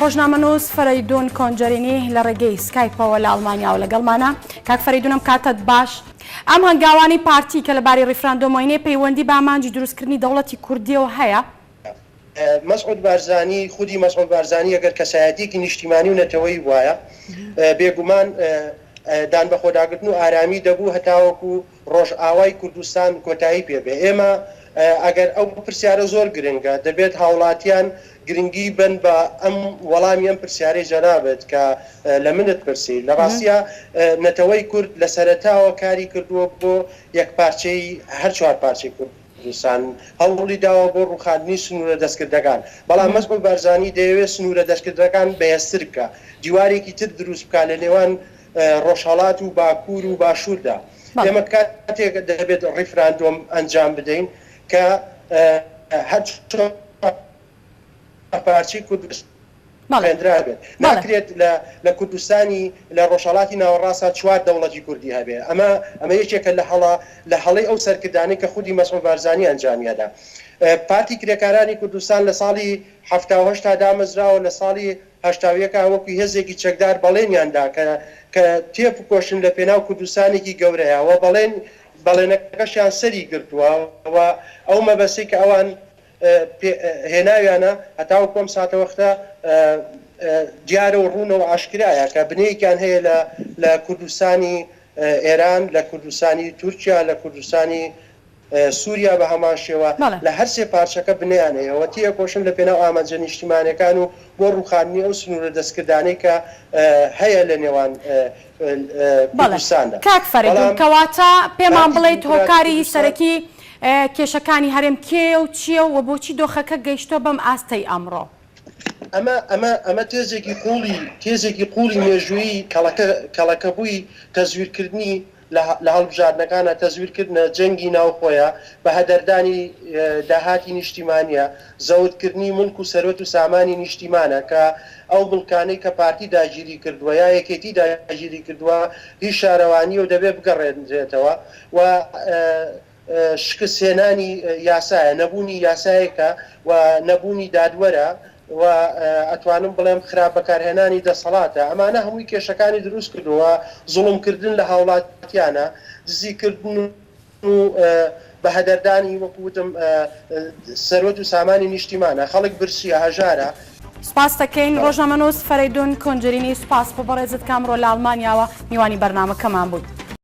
ڕۆژنامەنووس فەرەیدون کۆنجەرینی لە ڕێگەی سکایپەوە لە ئەڵمانیا و لەگەڵمانە. کاک فەرەیدونم کاتت باش. ئەم هەنگاوانی پارتی کە لەبارەی ڕیفراندۆمۆینێ پەیوەندی بە ئامانجی دروستکردنی دەوڵەتی کوردیەوە هەیە؟ مەسعود بارزانی خودی مەسعود بارزانی ئەگەر کەسایەتێکی نیشتیمانی و نەتەوەی وایە بێگومان دان بە خۆداگرتن و ئارامی دەبوو هەتاوەکو ڕۆژ ئاوای کوردستان کۆتایی پێبێ. ئێمە ئەگەر ئەو پرسیارە زۆر گرنگە دەبێت هاوڵاتیان گرنگی بن بە ئەم وەڵامی ئەم پرسیارەی جەنابێت کە لە منت پرسی لە ڕاستیە نەتەوەی کورد لە سەرەتاوە کاری کردووە بۆ یەکپارچەی هەر چوار پارچەی کوردستان هەوڵی داوە بۆ ڕووخاندنی سنوورە دەستکردەکان. بەڵام مەسعود بارزانی دەیەوێت سنوورە دەستکردەکان بەهێزتر بکە، دیوارێکی تر دروست بکە لە نێوان ڕۆژهەڵات و باکوور و باشووردا. ئێمە کاتێک دەبێت ڕیفراندۆم ئەنجام بدەین کە هەر پارچەی کوردستان خوێندرا بێت. ناکرێت لە کوردستانی لە ڕۆژهەڵاتی ناوەڕاستە چوار دەوڵەتی کوردی هەبێ. ئەمە یەکێکە لە هەڵەی ئەو سەرکردانەی کە خودی مەسعود بارزانی ئەنجامیەدا. پارتی کرێکارانی کوردستان لە ساڵی 1970 دامەزراوە، لە ساڵی 1970 وەکوی هێزێکی چەکدار بەڵێنیاندا کە تێپکۆشن لە پێناو کوردستانێکی گەورەیە و بەڵێنەکەشیان سەری گرتووە و ئەو مەبەسەی کە ئەوان هێناویانە هەتاو کۆم ساتەوەختە دیارە و ڕوونەوە ئاشکرایە کە بنەیەکیان هەیە لە کوردستانی ئێران، لە کوردستانی تورکیا، لە کوردستانی سووریا بە هەمان شێوە لە هەر سێ پارچەکە بنیان هەیەەوە تیە کۆشن لە پێناو ئامانجە نیشتیمانەکان و بۆ ڕووخاندنی ئەو سنوورە دەستکردانەی کە هەیە لە نێوان کوردستاندا. کاک فەرەیدون کەواتە پێمان بڵێیت هۆکاری سەرەکی کێشەکانی هەرێم کێ و چییە و بۆچی دۆخەکە گەیشتۆ بەم ئاستەی ئەمڕۆ؟ ئەمە تێزێکی قوڵی مێژووی کەڵەکەبووی تەزویرکردنی لە هەڵبژاردنەکانە تەزویرکردنە جەنگی ناوخۆیە بە هەدەردانی داهاتی نیشتیمانیە، زەوتکردنی ملک و سەرۆت و سامانی نیشتیمانە کە ئەو بڵکانەی کە پارتی داگیری کردووە یا یەکێتی داگیری کردووە هیچ شارەوانی و دەبێت بگەڕێنرێتەوە و شکستهێنانی یاسایە، نەبوونی یاسایەکە و نەبوونی دادوەرە و ئەتوانم بڵێم خراپ بەکارهێنانی دەسەڵاتە. ئەمانە هەمووی کێشەکانی دروست کردووە، زوڵمکردن لە هاوڵاتیانە، دزیکردن و بە هەدەردانی وەکوتم سەرۆت و سامانی نیشتیمانە، خەڵک برسیە هەژارە. سپاس دەکەین. ڕۆژنامەنووس فەرەیدون کۆنجەرینی سپاس بۆ بەڕێزت کامڕۆ لە ئەڵمانیاوە میوانی بەرنامەکەمان بوویت.